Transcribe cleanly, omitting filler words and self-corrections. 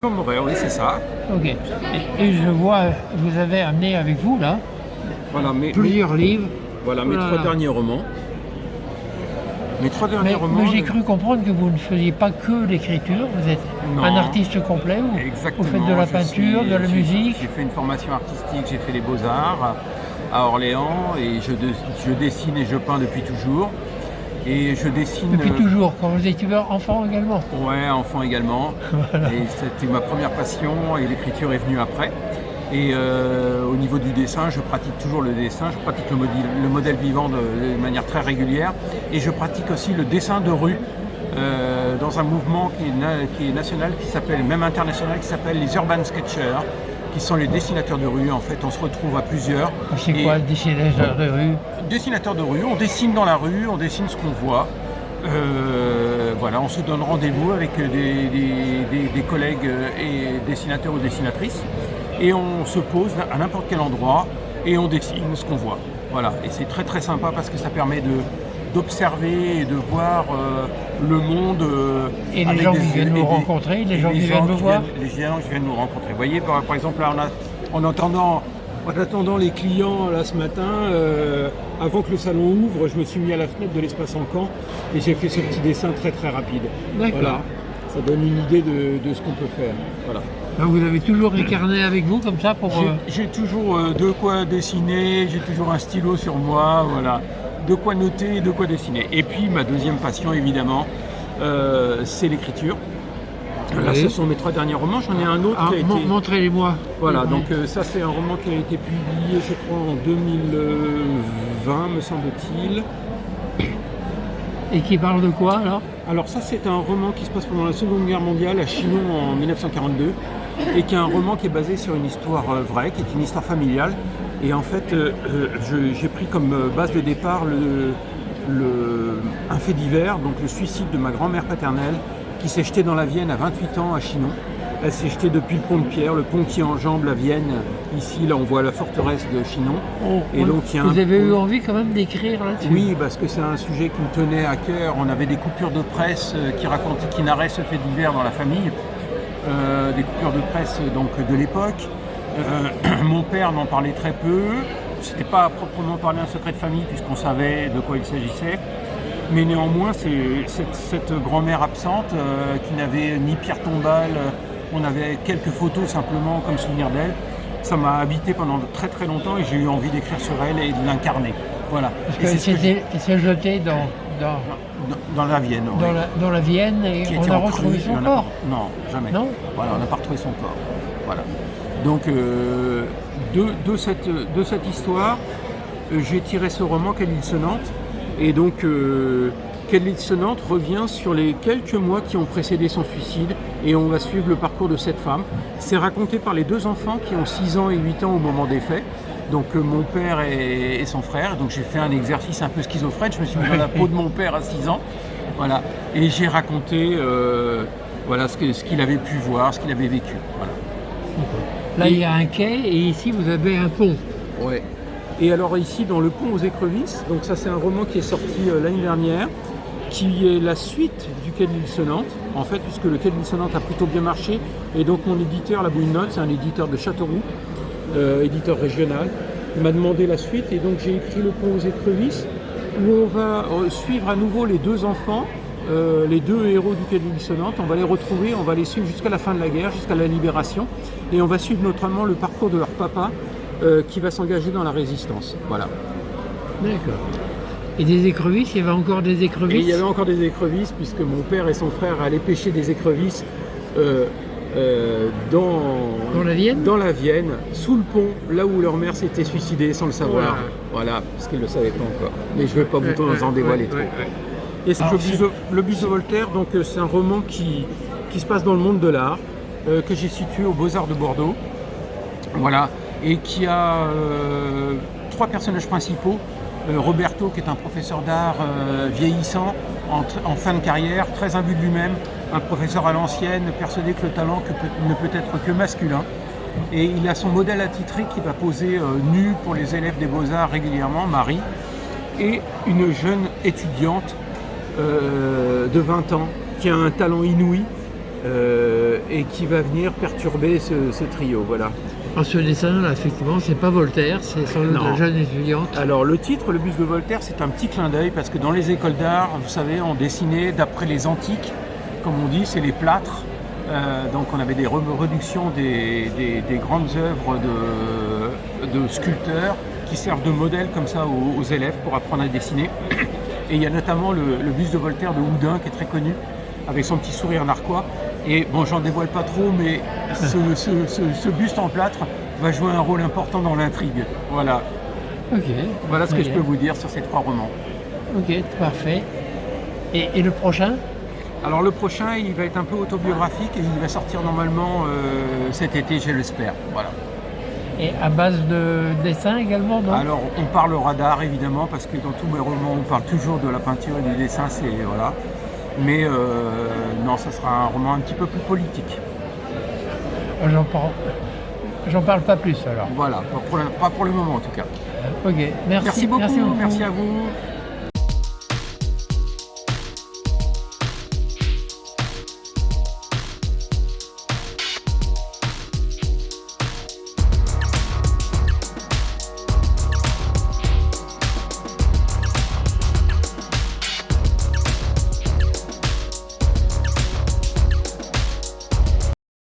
Comme horaire, oui, c'est ça. Ok. Et je vois, vous avez amené avec vous, là, Voilà, plusieurs livres. Voilà, mes trois derniers romans. Mes trois derniers romans. Mais j'ai cru comprendre que vous ne faisiez pas que l'écriture, vous êtes un artiste complet, vous faites de la peinture, de la musique. J'ai fait une formation artistique, j'ai fait les beaux-arts à Orléans et je dessine et je peins depuis toujours. Et je dessine... Depuis toujours, quand vous étiez enfant également. Ouais, enfant également. Voilà. Et c'était ma première passion et l'écriture est venue après. Et au niveau du dessin, je pratique toujours le dessin, je pratique le modèle vivant de manière très régulière. Et je pratique aussi le dessin de rue dans un mouvement qui est national, qui s'appelle, même international, qui s'appelle les Urban Sketchers, qui sont les dessinateurs de rue. En fait, on se retrouve à plusieurs. C'est quoi, dessinateur de rue? Dessinateur de rue, on dessine dans la rue, on dessine ce qu'on voit. Voilà, on se donne rendez-vous avec des collègues et dessinateurs ou dessinatrices et on se pose à n'importe quel endroit et on dessine ce qu'on voit. Voilà, et c'est très très sympa parce que ça permet d'observer et de voir le monde. Et les gens qui viennent nous rencontrer, les gens qui viennent nous voir. Les gens qui viennent nous rencontrer. Vous voyez, par exemple, là, en attendant les clients là ce matin, avant que le salon ouvre, je me suis mis à la fenêtre de l'espace Encan et j'ai fait ce petit dessin très très rapide. D'accord. Voilà, ça donne une idée de ce qu'on peut faire. Voilà. Donc vous avez toujours un carnet avec vous comme ça pour... J'ai toujours de quoi dessiner, j'ai toujours un stylo sur moi, voilà. De quoi noter et de quoi dessiner. Et puis ma deuxième passion évidemment, c'est l'écriture. Là, ce sont mes trois derniers romans. J'en ai un autre qui a été... Montrez-les-moi. Voilà, donc ça c'est un roman qui a été publié, je crois, en 2020, me semble-t-il. Et qui parle de quoi alors? Alors ça c'est un roman qui se passe pendant la Seconde Guerre mondiale à Chinon en 1942 et qui est un roman qui est basé sur une histoire vraie, qui est une histoire familiale. Et en fait, j'ai pris comme base de départ un fait divers, donc le suicide de ma grand-mère paternelle, qui s'est jetée dans la Vienne à 28 ans à Chinon. Elle s'est jetée depuis le pont de Pierre, le pont qui enjambe la Vienne. Ici, là, on voit la forteresse de Chinon. Et donc, vous avez eu envie quand même d'écrire là-dessus? Oui, parce que c'est un sujet qui me tenait à cœur. On avait des coupures de presse qui narraient ce fait divers dans la famille. Des coupures de presse donc, de l'époque. Mon père n'en parlait très peu. C'était pas à proprement parler un secret de famille puisqu'on savait de quoi il s'agissait. Mais néanmoins, c'est cette grand-mère absente qui n'avait ni pierre tombale, on avait quelques photos simplement comme souvenir d'elle. Ça m'a habité pendant très très longtemps et j'ai eu envie d'écrire sur elle et de l'incarner. Voilà. Parce qu'elle s'est jetée dans la Vienne. Dans la Vienne et on a retrouvé son corps. Non, jamais. Non, voilà, on n'a pas retrouvé son corps. Voilà. Donc de cette histoire, j'ai tiré ce roman Quelle île sonnante. Et donc, Quelle île sonnante revient sur les quelques mois qui ont précédé son suicide et on va suivre le parcours de cette femme. C'est raconté par les deux enfants qui ont 6 ans et 8 ans au moment des faits. Donc mon père et son frère. Donc j'ai fait un exercice un peu schizophrène. Je me suis mis dans la peau de mon père à 6 ans. Voilà. Et j'ai raconté voilà, ce qu'il avait pu voir, ce qu'il avait vécu. Voilà. Là, il y a un quai et ici, vous avez un pont. Ouais. Et alors ici, dans Le Pont aux Écrevisses, donc ça c'est un roman qui est sorti l'année dernière, qui est la suite du Quai de l'île sonnante, en fait, puisque le Quai de l'île sonnante a plutôt bien marché. Et donc mon éditeur, La Bouillonne, c'est un éditeur de Châteauroux, éditeur régional, il m'a demandé la suite. Et donc j'ai écrit Le Pont aux Écrevisses, où on va suivre à nouveau les deux enfants, les deux héros du Quai de l'île sonnante. On va les retrouver, on va les suivre jusqu'à la fin de la guerre, jusqu'à la libération. Et on va suivre notamment le parcours de leur papa, qui va s'engager dans la résistance. Voilà. D'accord. Et des écrevisses, il y avait encore des écrevisses? Et il y avait encore des écrevisses, puisque mon père et son frère allaient pêcher des écrevisses dans la Vienne? Dans la Vienne, sous le pont, là où leur mère s'était suicidée sans le savoir. Voilà, parce qu'ils ne le savaient pas encore. Mais je ne vais pas vous en dévoiler trop. Et c'est Le Bus de Voltaire, donc c'est un roman qui se passe dans le monde de l'art, que j'ai situé aux Beaux-Arts de Bordeaux. Voilà. Et qui a 3 personnages principaux. Roberto, qui est un professeur d'art vieillissant, en fin de carrière, très imbu de lui-même, un professeur à l'ancienne, persuadé que le talent ne peut être que masculin. Et il a son modèle attitré qui va poser nu pour les élèves des Beaux-Arts régulièrement, Marie, et une jeune étudiante de 20 ans qui a un talent inouï et qui va venir perturber ce trio. Voilà. Alors, ce dessin-là, effectivement, c'est pas Voltaire, c'est sans doute la jeune étudiante. Alors le titre, le buste de Voltaire, c'est un petit clin d'œil parce que dans les écoles d'art, vous savez, on dessinait d'après les antiques, comme on dit, c'est les plâtres. Donc on avait des reproductions des grandes œuvres de sculpteurs qui servent de modèle comme ça aux élèves pour apprendre à dessiner. Et il y a notamment le buste de Voltaire de Houdin qui est très connu, avec son petit sourire narquois. Et bon, j'en dévoile pas trop, mais ce buste en plâtre va jouer un rôle important dans l'intrigue. Voilà. Ok. Voilà ce que je peux vous dire sur ces 3 romans. Ok, parfait. Et le prochain ? Alors le prochain, il va être un peu autobiographique et il va sortir normalement cet été, je l'espère. Voilà. Et à base de dessin également, non ? Alors on parlera d'art évidemment, parce que dans tous mes romans, on parle toujours de la peinture et du dessin, voilà. Mais non, ça sera un roman un petit peu plus politique. J'en parle pas plus alors. Voilà, pas pour le moment en tout cas. Ok, merci. Merci beaucoup, merci à vous.